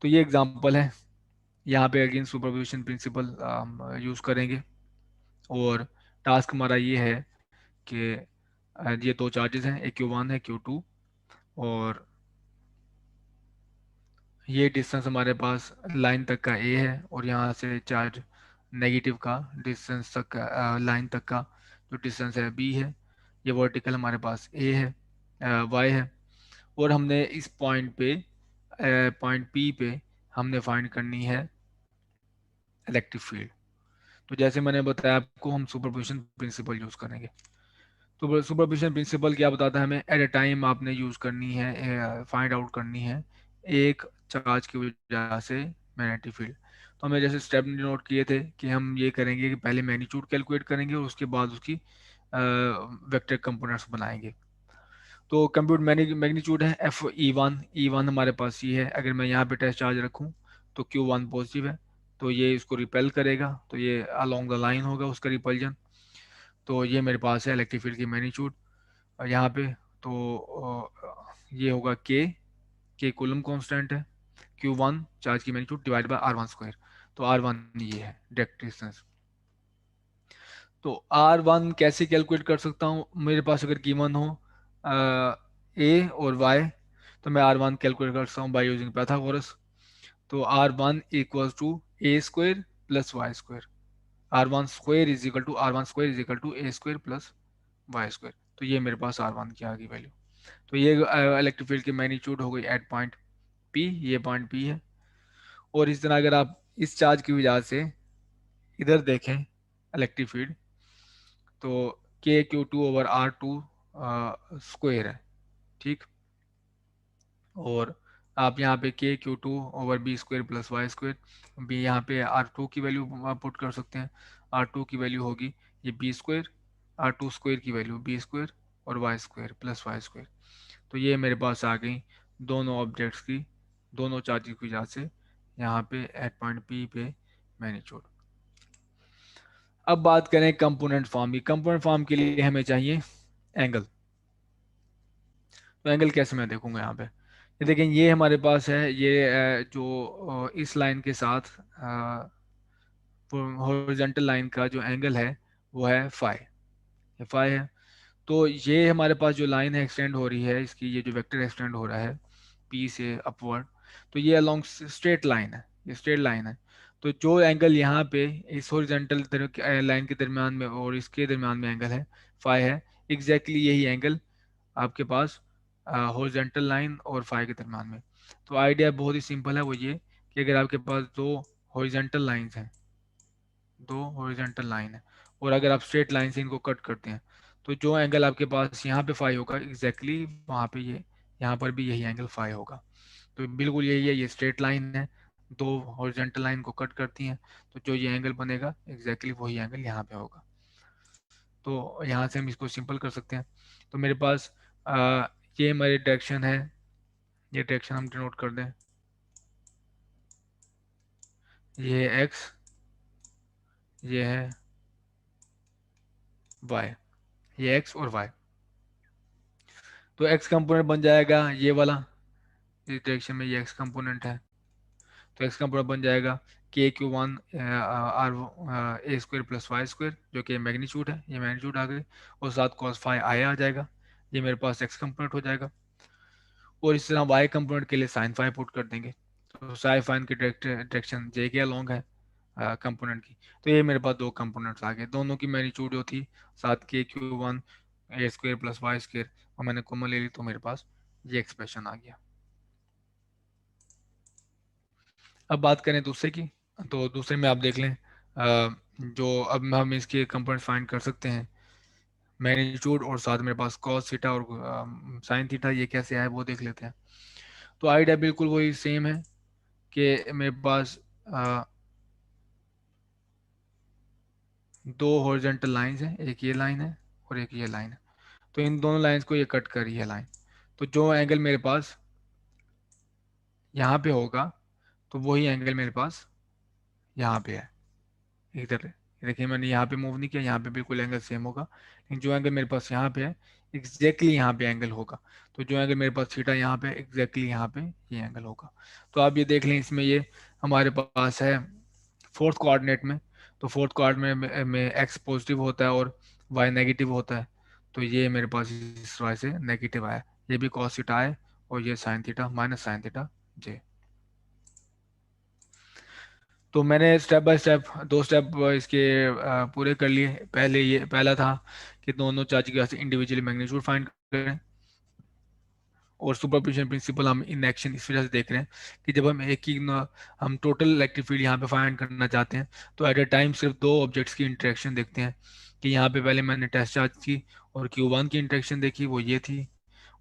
तो ये एग्जांपल है। यहाँ पे अगेन सुपरपोजिशन प्रिंसिपल यूज़ करेंगे। और टास्क हमारा ये है कि ये दो चार्जेस हैं, एक Q1 है Q2। और ये डिस्टेंस हमारे पास लाइन तक का ए है, और यहाँ से चार्ज नेगेटिव का डिस्टेंस तक का लाइन तक का जो डिस्टेंस है बी है। ये वर्टिकल हमारे पास ए है, वाई है। और हमने इस पॉइंट पे, पॉइंट पी पे हमने फाइंड करनी है इलेक्ट्रिक फील्ड। तो जैसे मैंने बताया आपको, हम सुपरपोजिशन प्रिंसिपल यूज़ करेंगे। तो सुपरपोजिशन प्रिंसिपल क्या बताता है हमें, एट ए टाइम आपने यूज़ करनी है, फाइंड आउट करनी है एक चार्ज की वजह से मैग्नेटिक फील्ड। तो हमें जैसे स्टेप नोट किए थे कि हम ये करेंगे कि पहले मैग्नीट्यूड कैलकुलेट करेंगे और उसके बाद उसकी वेक्टर कंपोनेंट्स बनाएंगे। तो कंप्यूट मैग्नीट्यूड है F E1 हमारे पास ये है। अगर मैं यहाँ पे टेस्ट चार्ज रखूँ तो Q1 पॉजिटिव है, तो ये इसको रिपेल करेगा, तो ये अलोंग द लाइन होगा उसका रिपल्जन। तो ये मेरे पास है इलेक्ट्रिक फील्ड की मैग्नीट्यूड यहाँ पे। तो ये होगा के कूलम कांस्टेंट है, Q1 चार्ज की magnitude divide by R1 square. तो R1 ये है डायरेक्ट डिस्टेंस। तो R1 कैसे कैलकुलेट कर सकता हूँ, मेरे पास अगर गिवन हो ए और वाई, तो मैं R1 कैलकुलेट कर सकता हूँ बाय यूजिंग पाइथागोरस। तो R1 equals to A square plus Y square. R1 square is equal to A square plus Y square. तो ये मेरे पास R1 की आ गई वैल्यू। तो ये इलेक्ट्रिक फील्ड की मैग्नीट्यूड हो गई एट पॉइंट पी, ये पॉइंट पी है। और इस तरह अगर आप इस चार्ज की वजह से इधर देखें इलेक्ट्रिक फील्ड, तो K Q2/R2 स्क्वायर है, ठीक। और आप यहाँ पे K Q2/B square plus Y square, B यहाँ पे R2 की वैल्यू पुट कर सकते हैं। R2 की वैल्यू होगी ये बी स्क्वायर, R2 स्क्वायर की वैल्यू बी स्क्वायर, और Y square plus Y square. तो ये मेरे पास आ गई दोनों ऑब्जेक्ट्स की, दोनों चार्जेस की वजह से यहाँ पे एट पॉइंट पी पे मैग्नीट्यूड। अब बात करें कंपोनेंट फॉर्म की। कंपोनेंट फॉर्म के लिए हमें चाहिए एंगल। तो एंगल कैसे मैं देखूंगा यहाँ पे, ये देखें, ये हमारे पास है ये जो इस लाइन के साथ हॉरिजॉन्टल लाइन का जो एंगल है वो है फाई, ये फाई है। तो ये हमारे पास जो लाइन है एक्सटेंड हो रही है, इसकी ये जो वेक्टर एक्सटेंड हो रहा है पी से अपवर्ड, तो ये अलोंग स्ट्रेट लाइन है, ये स्ट्रेट लाइन है। तो जो एंगल यहाँ पे इस हॉरिजॉन्टल लाइन के दरमियान में और इसके दरमियान में एंगल है फाई है, एग्जैक्टली यही एंगल आपके पास हॉरिजॉन्टल लाइन और फाई के दरमियान में। तो आइडिया बहुत ही सिंपल है, वो ये कि अगर आपके पास दो हॉरिजॉन्टल लाइंस हैं, दो हॉरिजॉन्टल लाइन है, और अगर आप स्ट्रेट लाइन से इनको कट करते हैं, तो जो एंगल आपके पास यहाँ पे फाई होगा एग्जैक्टली वहाँ पे ये, यहाँ पर भी यही एंगल फाई होगा। तो बिल्कुल यही है, ये स्ट्रेट लाइन है, दो हॉरिजॉन्टल लाइन को कट करती हैं, तो जो ये एंगल बनेगा एग्जैक्टली वही एंगल यहाँ पे होगा। तो यहाँ से हम इसको सिंपल कर सकते हैं। तो मेरे पास ये हमारी डायरेक्शन है, ये डायरेक्शन हम डिनोट कर दें, ये है एक्स, ये है वाई, ये एक्स और वाई। तो एक्स कंपोनेंट बन जाएगा ये वाला, इस डायरेक्शन में ये एक्स कंपोनेंट है। तो एक्स कंपोनेंट बन जाएगा K Q1 R A square plus Y square, जो कि मैग्नीट्यूड है, ये मैग्नीट्यूड आ गई, और साथ कॉस फाई आई आ जाएगा। ये मेरे पास एक्स कंपोनेंट हो जाएगा। और इस तरह वाई कंपोनेंट के लिए साइन फाई पुट कर देंगे। तो साइन फाइन की डायरेक्शन जे के अलॉन्ग है कंपोनेंट की। तो ये मेरे पास दो कंपोनेंट्स आ गए, दोनों की मैग्नीट्यूड जो थी साथ K Q1 ए स्क्वायर प्लस वाई स्क्वायर, और मैंने कॉमन ले ली, तो मेरे पास ये एक्सप्रेशन आ गया। अब बात करें दूसरे की, तो दूसरे में आप देख लें, जो अब हम इसके कंपोनेंट फाइंड कर सकते हैं, मैग्नीट्यूड और साथ मेरे पास कॉस थीटा और साइन थीटा, ये कैसे आए वो देख लेते हैं। तो आइडिया बिल्कुल वही सेम है कि मेरे पास दो हॉरिजॉन्टल लाइंस हैं, एक ये लाइन है और एक ये लाइन है। तो इन दोनों लाइंस को ये कट कर रही है लाइन। तो जो एंगल मेरे पास यहाँ पे होगा, तो वही एंगल मेरे पास यहाँ पे है इधर। देखिए मैंने यहाँ पे मूव नहीं किया, यहाँ पे बिल्कुल एंगल सेम होगा, लेकिन जो एंगल मेरे पास यहाँ पे है एग्जैक्टली यहाँ पे एंगल होगा। तो जो एंगल मेरे पास थीटा यहाँ पे एग्जैक्टली यहाँ पे ये एंगल होगा। तो आप ये देख लें, इसमें ये हमारे पास है फोर्थ कोऑर्डिनेट में। तो फोर्थ कोऑर्डिनेट में एक्स पॉजिटिव होता है और वाई नेगेटिव होता है। तो ये मेरे पास इस वाई से नेगेटिव आया। ये भी कॉस थीटा है और ये sine theta minus sine theta जे। तो मैंने स्टेप बाय स्टेप दो स्टेप इसके पूरे कर लिए। पहले ये पहला था कि दोनों चार्ज की वजह से इंडिविजुअली मैग्नीट्यूड फाइंड करें। और सुपरपोजिशन प्रिंसिपल हम इन एक्शन इस वजह से देख रहे हैं कि जब हम एक ही हम टोटल इलेक्ट्रिक फील्ड यहाँ पे फाइंड करना चाहते हैं, तो एट अ टाइम सिर्फ दो ऑब्जेक्ट्स की इंटरेक्शन देखते हैं। कि यहाँ पे पहले मैंने टेस्ट चार्ज की और Q1 की इंटरेक्शन देखी, वो ये थी।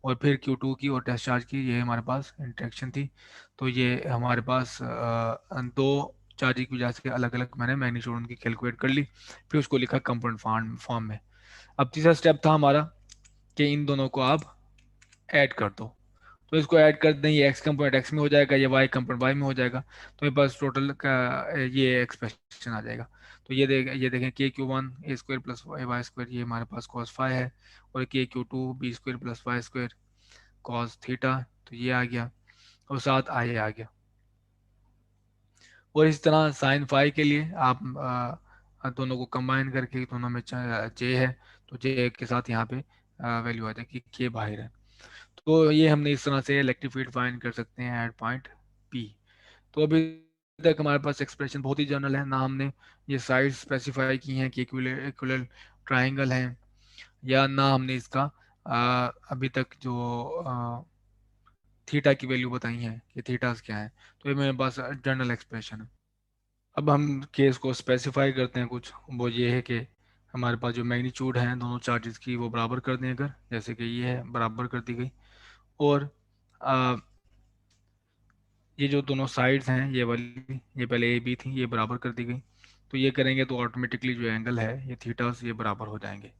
और फिर Q2 की और टेस्ट चार्ज की, ये हमारे पास इंटरेक्शन थी। तो ये हमारे पास दो चार्ज की वजह से अलग अलग मैंने मैग्नीट्यूड उनकी कैलकुलेट कर ली, फिर उसको लिखा कंपोनेंट फॉर्म में। अब तीसरा स्टेप था हमारा कि इन दोनों को आप ऐड कर दो। तो इसको ऐड कर दें, ये एक्स कंपोनेंट एक्स में हो जाएगा, ये वाई कंपोनेंट वाई में हो जाएगा। तो मेरे पास टोटल का ये एक्सप्रेशन आ जाएगा। तो ये देखें k/(1)(a²) प्लस y² ये हमारे पास cos फाई है। और k/(2)(b² plus y² cos theta. तो ये आ गया और साथ आई आ गया। और इस तरह साइन फाई के लिए आप दोनों को कंबाइन करके दोनों में जे है, तो जे के साथ यहाँ पे वैल्यू आ जाएगी के बाहर है। तो ये हमने इस तरह से इलेक्ट्रिक फील्ड फाइंड कर सकते हैं एट पॉइंट पी। तो अभी तक हमारे पास एक्सप्रेशन बहुत ही जनरल है, ना हमने ये साइड स्पेसिफाई की हैं कि इक्विलर ट्राइंगल है, या ना हमने इसका अभी तक जो थीटा की वैल्यू बताई है कि थीटास क्या है। तो ये मेरे पास जनरल एक्सप्रेशन है। अब हम केस को स्पेसिफाई करते हैं कुछ। वो ये है कि हमारे पास जो मैग्नीट्यूड है दोनों चार्जेस की वो बराबर कर दें, अगर जैसे कि ये है बराबर कर दी गई। और ये जो दोनों साइड्स हैं ये वाली, ये पहले ए बी थी, ये बराबर कर दी गई। तो ये करेंगे तो ऑटोमेटिकली जो एंगल है ये थीटास ये बराबर हो जाएंगे।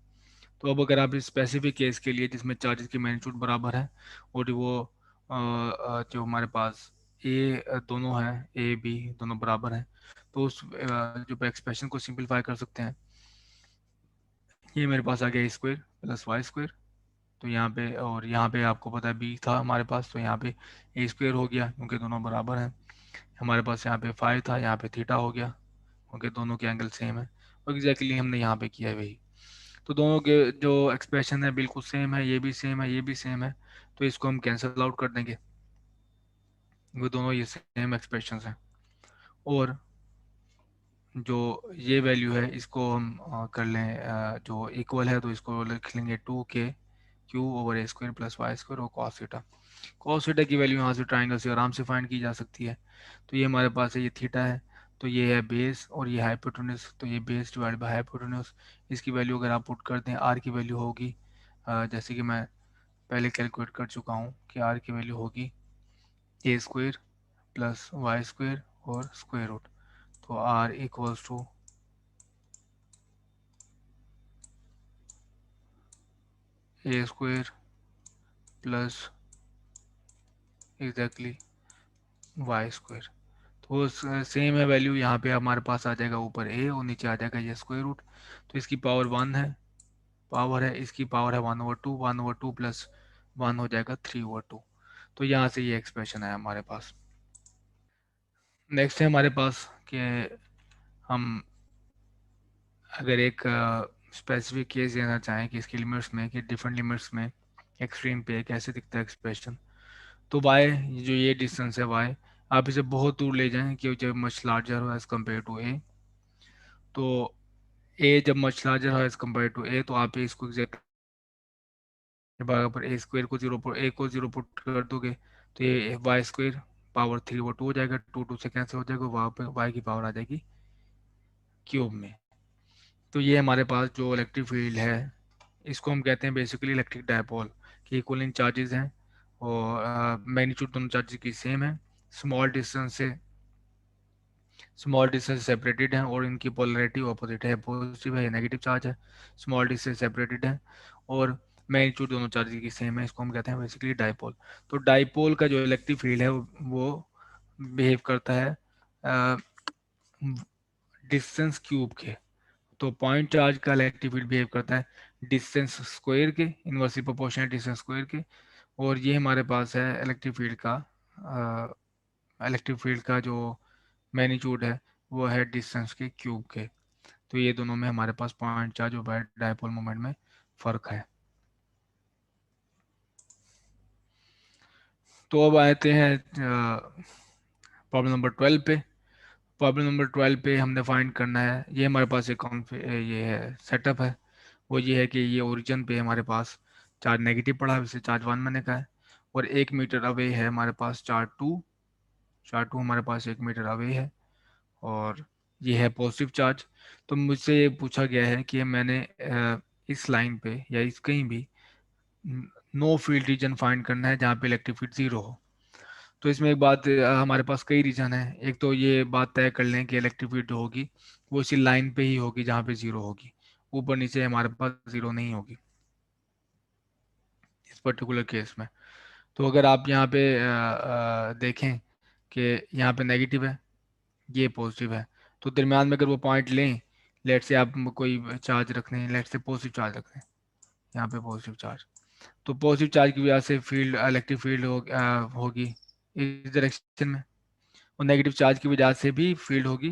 तो अब अगर आप इस स्पेसिफिक केस के लिए जिसमें चार्जेस की मैग्नीट्यूड बराबर है और वो जो हमारे पास ए दोनों हैं, ए बी दोनों बराबर हैं, तो उस जो एक्सप्रेशन को सिंपलीफाई कर सकते हैं। ये मेरे पास आ गया A² प्लस y²। तो यहाँ पे और यहाँ पे आपको पता है बी था हमारे पास, तो यहाँ पे A² हो गया क्योंकि दोनों बराबर हैं। हमारे पास यहाँ पे फाइव था, यहाँ पे थीटा हो गया क्योंकि दोनों के एंगल सेम है। और एग्जैक्टली हमने यहाँ पे किया है वही। तो दोनों के जो एक्सप्रेशन है बिल्कुल सेम है, ये भी सेम है, ये भी सेम है। तो इसको हम कैंसिल आउट कर देंगे, वो दोनों ये सेम एक्सप्रेशन हैं। और जो ये वैल्यू है इसको हम कर लें जो इक्वल है, तो इसको लिख लेंगे 2k/(Q/a² प्लस y² और cos थीटा। cos थीटा की वैल्यू यहाँ से ट्राइंगल से आराम से फाइंड की जा सकती है। तो ये हमारे पास है, ये थीटा है, तो ये है बेस और ये हाइपोटेन्यूज। तो ये बेस डिवाइड बाय हाइपोटेन्यूज, इसकी वैल्यू अगर आप पुट करते हैं आर की वैल्यू होगी जैसे कि मैं पहले कैलकुलेट कर चुका हूँ कि आर की वैल्यू होगी A² प्लस y² और स्क्वायर रूट। तो R equals to A² plus exactly y²। तो सेम है वैल्यू, यहाँ पे हमारे पास आ जाएगा ऊपर a और नीचे आ जाएगा ये स्क्वायर रूट। तो इसकी पावर 1 है, पावर है इसकी पावर है 1/2, 1/2 प्लस 1 हो जाएगा 3/2। तो यहाँ से ये एक्सप्रेशन है हमारे पास। नेक्स्ट है हमारे पास कि हम अगर एक स्पेसिफिक केस देना चाहें कि इसकी लिमिट्स में, कि डिफरेंट लिमिट्स में एक्सट्रीम पे कैसे दिखता है एक्सप्रेशन। तो वाई, जो ये डिस्टेंस है वाई, आप इसे बहुत दूर ले जाएं कि जब मच लार्जर हो एज कम्पेयर टू ए। तो ए जब मच लार्जर हो एज कम्पेयर टू ए, तो आप इसको एग्जैक्ट बराबर A² को जीरो ए को जीरो पुट कर दोगे, तो ये y² पावर 3/2 हो जाएगा, 2 से कैंसिल हो जाएगा, वहाँ पे y की पावर आ जाएगी क्यूब में। तो ये हमारे पास जो इलेक्ट्रिक फील्ड है इसको हम कहते हैं बेसिकली इलेक्ट्रिक डायपोल, कि इक्वलिंग चार्जेस हैं और मैग्नीट्यूड दोनों चार्जेस की सेम है। स्मॉल डिस्टेंस से स्मॉल डिस्टेंस सेपरेटेड हैं और इनकी पोलैरिटी ऑपोजिट है, पॉजिटिव है या नेगेटिव चार्ज है। स्मॉल डिस्टेंस सेपरेटेड है और मैग्नीट्यूड दोनों चार्जेस की सेम है, इसको हम कहते हैं बेसिकली डाइपोल। तो डाइपोल का जो इलेक्ट्रिक फील्ड है वो बिहेव करता है डिस्टेंस क्यूब के। तो पॉइंट चार्ज का इलेक्ट्रिक फील्ड बिहेव करता है डिस्टेंस स्क्वायर के, इनवर्सली प्रोपोर्शनल डिस्टेंस स्क्वायर के। और ये हमारे पास है इलेक्ट्रिक फील्ड का जो मैग्नीट्यूड है वो है डिस्टेंस के क्यूब के। तो ये दोनों में हमारे पास पॉइंट चार्ज और डायपोल मोमेंट में फ़र्क है। तो अब आते हैं प्रॉब्लम नंबर 12 पे। प्रॉब्लम नंबर 12 पे हमने फाइंड करना है, ये हमारे पास एक ये है सेटअप है। वो ये है कि ये ओरिजिन पे हमारे पास चार्ज नेगेटिव पड़ा है, इसे चार्ज 1 मैंने कहा है। और 1 मीटर अवे है हमारे पास चार्ज 2 हमारे पास 1 मीटर अवे है। और ये है पॉजिटिव चार्ज। तो मुझसे ये पूछा गया है कि मैंने इस लाइन पे या इस कहीं भी नो फील्ड रीजन फाइंड करना है जहाँ पे इलेक्ट्रिक फील्ड जीरो हो। तो इसमें एक बात, हमारे पास कई रीजन है। एक तो ये बात तय कर लें कि इलेक्ट्रिक फील्ड जो होगी वो इसी लाइन पे ही होगी जहाँ पे जीरो होगी, ऊपर नीचे हमारे पास जीरो नहीं होगी इस पर्टिकुलर केस में। तो अगर आप यहाँ पे देखें कि यहाँ पे नेगेटिव है, ये पॉजिटिव है, तो दरम्यान में अगर वो पॉइंट लें, लेट से आप कोई चार्ज रख लें, लेट से पॉजिटिव चार्ज रख लें, यहाँ पे पॉजिटिव चार्ज, तो पॉजिटिव चार्ज की वजह से फील्ड इलेक्ट्रिक फील्ड होगी इस डायरेक्शन में। और नेगेटिव चार्ज की वजह से भी फील्ड होगी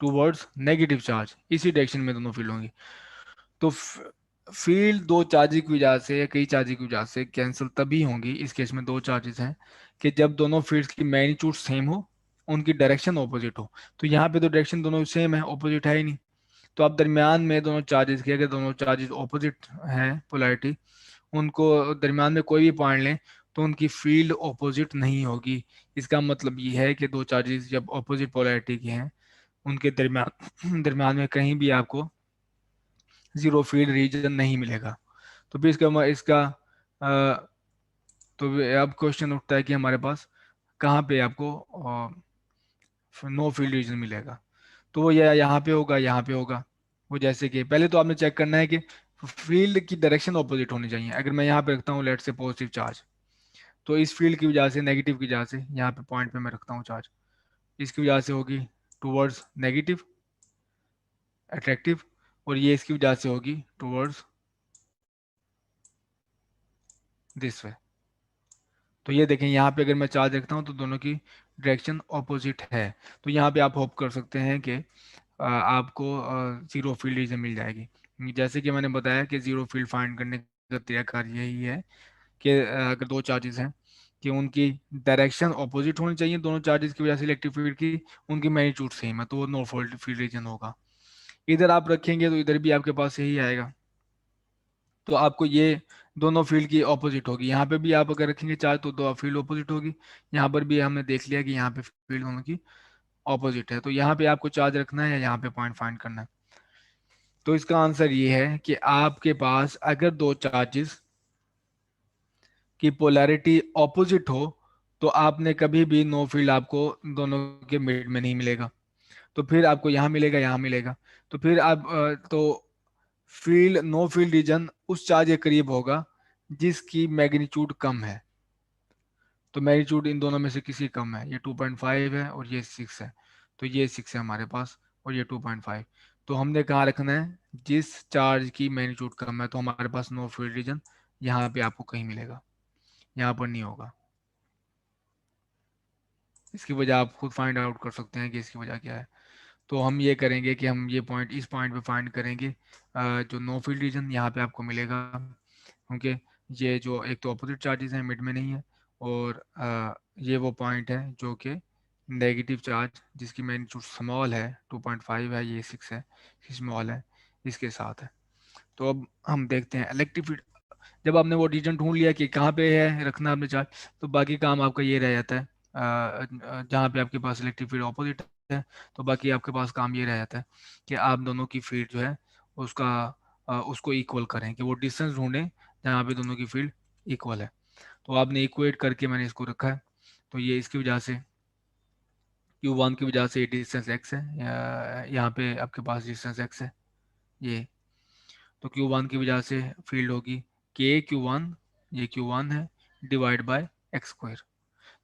टूवर्ड्स नेगेटिव चार्ज, इसी डायरेक्शन में दोनों फील्ड होंगी। तो फील्ड दो चार्जेस की वजह से या कई चार्जेस की वजह से कैंसिल तभी होंगी, इस केस में दो चार्जेस हैं, कि जब दोनों फील्ड्स की मैग्नीट्यूड सेम हो, उनकी डायरेक्शन ऑपोजिट हो। तो यहाँ पे तो डायरेक्शन दोनों सेम है, ऑपोजिट है ही नहीं। तो आप दरमियान में दोनों चार्जेस के, अगर दोनों चार्जेस ऑपोजिट हैं पोलैरिटी, उनको दरमियान में कोई भी पॉइंट लें तो उनकी फील्ड ऑपोजिट नहीं होगी। इसका मतलब ये है कि दो चार्जेस जब ऑपोजिट पोलैरिटी के हैं, उनके दरमियान दरमियान में कहीं भी आपको जीरो फील्ड रीजन नहीं मिलेगा। तो फिर इसका अ, तो अब क्वेश्चन उठता है कि हमारे पास कहाँ पे आपको नो फील्ड रीजन मिलेगा। तो वो या यहाँ पे होगा, यहाँ पे होगा। वो जैसे कि पहले तो आपने चेक करना है कि फील्ड की डायरेक्शन ऑपोजिट होनी चाहिए। अगर मैं यहाँ पे रखता हूँ लेट से पॉजिटिव चार्ज, तो इस फील्ड की वजह से, नेगेटिव की वजह से, यहाँ पे पॉइंट पे मैं रखता हूँ चार्ज, इसकी वजह से होगी टूवर्ड्स नेगेटिव अट्रैक्टिव, और ये इसकी वजह से होगी टूवर्ड्स दिस वे। तो ये देखें, यहाँ पे अगर मैं चार्ज रखता हूँ तो दोनों की डायरेक्शन ऑपोजिट है। तो यहाँ पे आप होप कर सकते हैं कि आपको जीरो फील्ड रीजन मिल जाएगी। जैसे कि मैंने बताया कि जीरो फील्ड फाइंड करने का तरीका यही है कि अगर दो चार्जेस हैं कि उनकी डायरेक्शन ऑपोजिट होनी चाहिए, दोनों चार्जेस की वजह से इलेक्ट्रिक फील्ड की, उनकी मैग्नीट्यूड सेम है, तो वो नो फील्ड रीजन होगा। इधर आप रखेंगे तो इधर भी आपके पास यही आएगा। तो आपको ये दोनों फील्ड की ऑपोजिट होगी। यहाँ पे भी आप अगर रखेंगे चार्ज तो दो फील्ड ऑपोजिट होगी। यहाँ पर भी हमने देख लिया कि यहाँ पे फील्ड दोनों की ऑपोजिट है। तो यहाँ पे आपको चार्ज रखना है या यहाँ पे पॉइंट फाइंड करना है। तो इसका आंसर ये है कि आपके पास अगर दो चार्जेस की पोलैरिटी ऑपोजिट हो तो आपने कभी भी नो फील्ड आपको दोनों के मिड में नहीं मिलेगा। तो फिर आपको यहाँ मिलेगा, यहाँ मिलेगा। तो फिर आप तो फील्ड नो फील्ड रीजन उस चार्ज के करीब होगा जिसकी मैग्नीट्यूड कम है। तो मैग्नीट्यूड इन दोनों में से किसी कम है, ये 2.5 है और ये 6 है। तो ये 6 है हमारे पास और ये 2.5। तो हमने कहाँ रखना है, जिस चार्ज की मैग्नीट्यूड कम है। तो हमारे पास नो फील्ड रीजन यहाँ पे आपको कहीं मिलेगा, यहाँ पर नहीं होगा। इसकी वजह आप खुद फाइंड आउट कर सकते हैं कि इसकी वजह क्या है। तो हम ये करेंगे कि हम ये पॉइंट, इस पॉइंट पे फाइंड करेंगे जो नो फील्ड रीजन यहाँ पे आपको मिलेगा, क्योंकि ये जो एक तो अपोजिट चार्जेस हैं, मिड में नहीं है। और ये वो पॉइंट है जो कि नेगेटिव चार्ज जिसकी मैग्नीट्यूड स्मॉल है, 2.5 है, ये 6 है, स्मॉल है, इसके साथ है। तो अब हम देखते हैं इलेक्ट्रिक फील्ड। जब आपने वो रीजन ढूंढ लिया कि कहाँ पे है रखना आपने चार्ज, तो बाकी काम आपका ये रह जाता है, जहाँ पे आपके पास इलेक्ट्रिक फील्ड ऑपोजिट है, तो बाकी आपके पास काम ये रह जाता है कि आप दोनों की फील्ड जो है उसका उसको इक्वल करें, कि वो डिस्टेंस ढूंढें जहाँ पे दोनों की फील्ड इक्वल है। तो आपने इक्वेट करके मैंने इसको रखा है। तो ये इसकी वजह से Q1 की वजह से ये डिस्टेंस x है, यहाँ पे आपके पास डिस्टेंस x है ये। तो Q1 की वजह से फील्ड होगी के Q1, ये Q1 है, डिवाइड बाय एक्स स्क्वायर।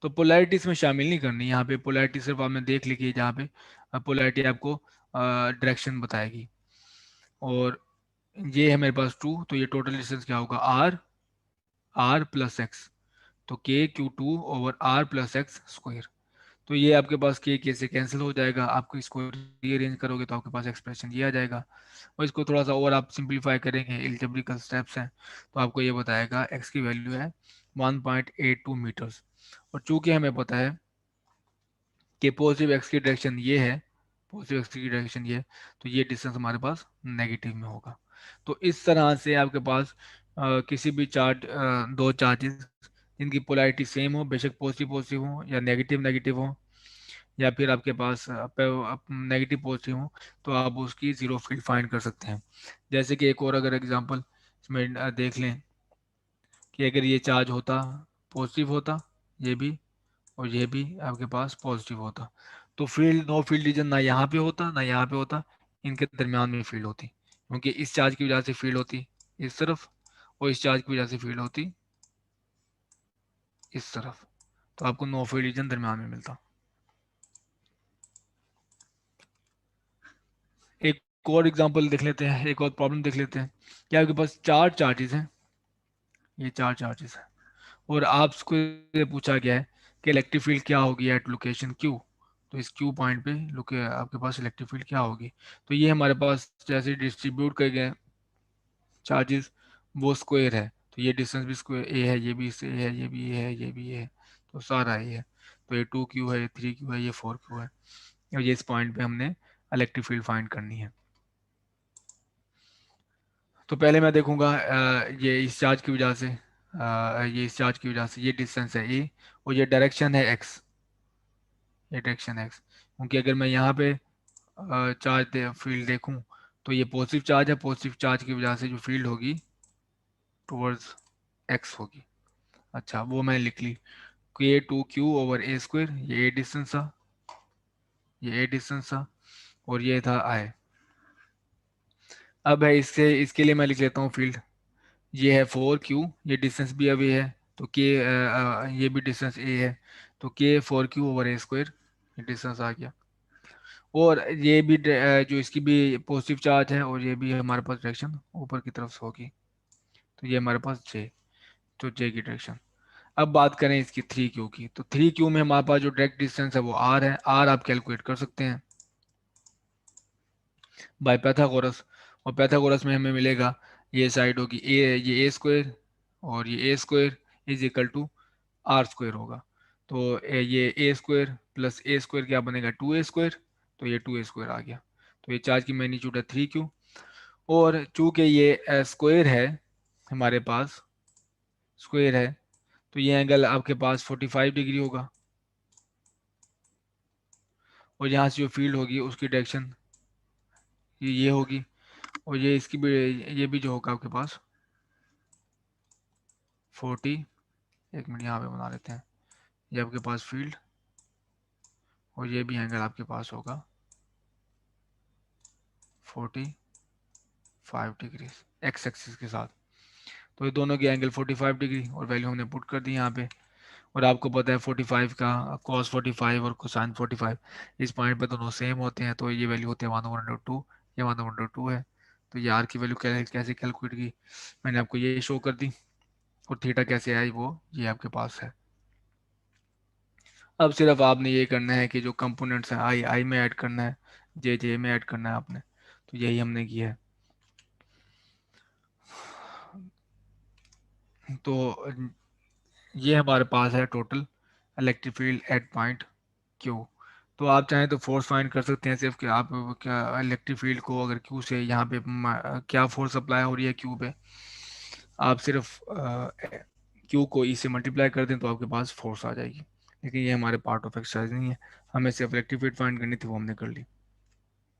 तो पोलैरिटी इसमें शामिल नहीं करनी, यहाँ पे पोलैरिटी सिर्फ आपने देख ली कि जहाँ पे पोलैरिटी आपको डायरेक्शन बताएगी। और ये है मेरे पास 2, तो ये टोटल डिस्टेंस क्या होगा, आर प्लस एक्स। तो KQ2 over R plus X square. तो ये आपके पास के से कैंसिल हो जाएगा, आपको इसको रीअरेंज करोगे तो आपके पास एक्सप्रेशन ये आ जाएगा। और इसको थोड़ा सा और आप सिंप्लीफाई करेंगे, एल्जेब्रिकल स्टेप्स हैं, तो आपको ये बताएगा एक्स की वैल्यू है 1.82 मीटर्स। और चूंकि हमें पता है कि पॉजिटिव एक्स की डायरेक्शन ये है, पॉजिटिव एक्स की डायरेक्शन ये है, तो ये डिस्टेंस हमारे पास नेगेटिव में होगा। तो इस तरह से आपके पास किसी भी चार्ज, दो चार्जेस जिनकी पोलैरिटी सेम हो, बेशक पॉजिटिव पॉजिटिव हो या नेगेटिव नेगेटिव हो, या फिर आपके पास नेगेटिव पॉजिटिव हो, तो आप उसकी जीरो फील्ड फाइंड कर सकते हैं। जैसे कि एक और अगर एग्जांपल इसमें देख लें कि अगर ये चार्ज होता, पॉजिटिव होता, ये भी और ये भी आपके पास पॉजिटिव होता, तो फील्ड, नो फील्ड रीजन ना यहाँ पे होता ना यहाँ पे होता, इनके दरमियान में फील्ड होती, क्योंकि इस चार्ज की वजह से फील्ड होती इस तरफ, और इस चार्ज की वजह से फील्ड होती इस तरफ, तो आपको नो फील्ड रीजन दरमियान में मिलता। एक और एग्जांपल देख लेते हैं, एक और प्रॉब्लम देख लेते हैं। क्या आपके पास चार चार्जेस हैं, ये चार चार्जेस हैं, और आपको ये पूछा गया है कि इलेक्ट्रिक फील्ड क्या होगी एट लोकेशन क्यू। तो इस क्यू पॉइंट पे लोग आपके पास इलेक्ट्रिक फील्ड क्या होगी। तो ये हमारे पास जैसे डिस्ट्रीब्यूट कर गए चार्जेस, वो स्क्वायर है, तो ये डिस्टेंस भी स्क्वायर ए है, ये भी ए है, ये भी ए है, ये भी ए है, तो सारा ए है। तो ये 2Q है, ये 3Q है, ये 4Q है, और ये इस पॉइंट पे हमने इलेक्ट्रिक फील्ड फाइंड करनी है। तो पहले मैं देखूंगा ये इस चार्ज की वजह से, ये इस चार्ज की वजह से ये डिस्टेंस है ए, और ये डायरेक्शन है एक्स, ये डायरेक्शन एक्स, क्योंकि अगर मैं यहाँ पे फील्ड देखूं, तो ये पॉजिटिव चार्ज है, पॉजिटिव चार्ज की वजह से जो फील्ड होगी टुवर्ड्स एक्स होगी। अच्छा, वो मैं लिख ली, K2Q ओवर ए स्क्वायर, ये ए डिस्टेंस था, ये ए डिस्टेंस था, और ये था आई। अब है इससे, इसके लिए मैं लिख लेता हूँ फील्ड, ये है 4Q, ये डिस्टेंस भी अभी है, तो के ये भी डिस्टेंस ए है, तो K4Q ओवर ए स्क्वायर, ये डिस्टेंस आ गया। और ये भी जो इसकी भी पॉजिटिव चार्ज है, और ये भी हमारे पास डायरेक्शन ऊपर की तरफ से होगी, तो ये हमारे पास जे, तो जे की डायरेक्शन। अब बात करें इसकी 3Q की, तो 3Q में हमारे पास जो डायरेक्ट डिस्टेंस है वो आर है, आर आप कैलकुलेट कर सकते हैं बाय पैथागोरस। और पैथागोरस में हमें मिलेगा, ये साइड होगी ए, ये ए स्क्वायर, और ये A square is equal to R square होगा। तो ये A square plus A square क्या बनेगा, 2A स्क्वायर, तो ये 2A स्क्वायर आ गया। तो ये चार्ज की मैग्नीट्यूड है 3Q, और चूंकि ये स्क्वायर है हमारे पास, स्क्वायर है, तो ये एंगल आपके पास 45 डिग्री होगा, और यहाँ से जो फील्ड होगी उसकी डायरेक्शन ये होगी, और ये इसकी भी, ये भी जो होगा आपके पास 40, एक मिनट यहाँ पे बना लेते हैं, ये आपके पास फील्ड, और ये भी एंगल आपके पास होगा 45 डिग्री एक्स एक्सिस के साथ। तो ये दोनों के एंगल 45 डिग्री, और वैल्यू हमने पुट कर दी यहाँ पे। और आपको पता है 45 का कॉस 45 और कोसाइन 45 इस पॉइंट पे दोनों सेम होते हैं, तो ये वैल्यू होती है 1/2, ये 1/2 है। तो ये आर की वैल्यू कैसे कैलकुलेट की, मैंने आपको ये शो कर दी, और थीटा कैसे आई वो ये आपके पास है। अब सिर्फ आपने ये करना है कि जो कंपोनेंट्स हैं आई आई में ऐड करना है, जे जे में ऐड करना है आपने, तो यही हमने किया है। तो ये हमारे पास है total electric field at point Q. तो आप चाहें तो फोर्स फाइंड कर सकते हैं सिर्फ, कि आप क्या इलेक्ट्रिक फील्ड को अगर क्यू से यहाँ पे क्या फोर्स अप्लाई हो रही है क्यू पे, आप सिर्फ क्यू को ई से मल्टीप्लाई कर दें तो आपके पास फोर्स आ जाएगी। लेकिन ये हमारे पार्ट ऑफ एक्सरसाइज नहीं है, हमें सिर्फ इलेक्ट्रिक फील्ड फाइंड करनी थी, वो हमने कर ली।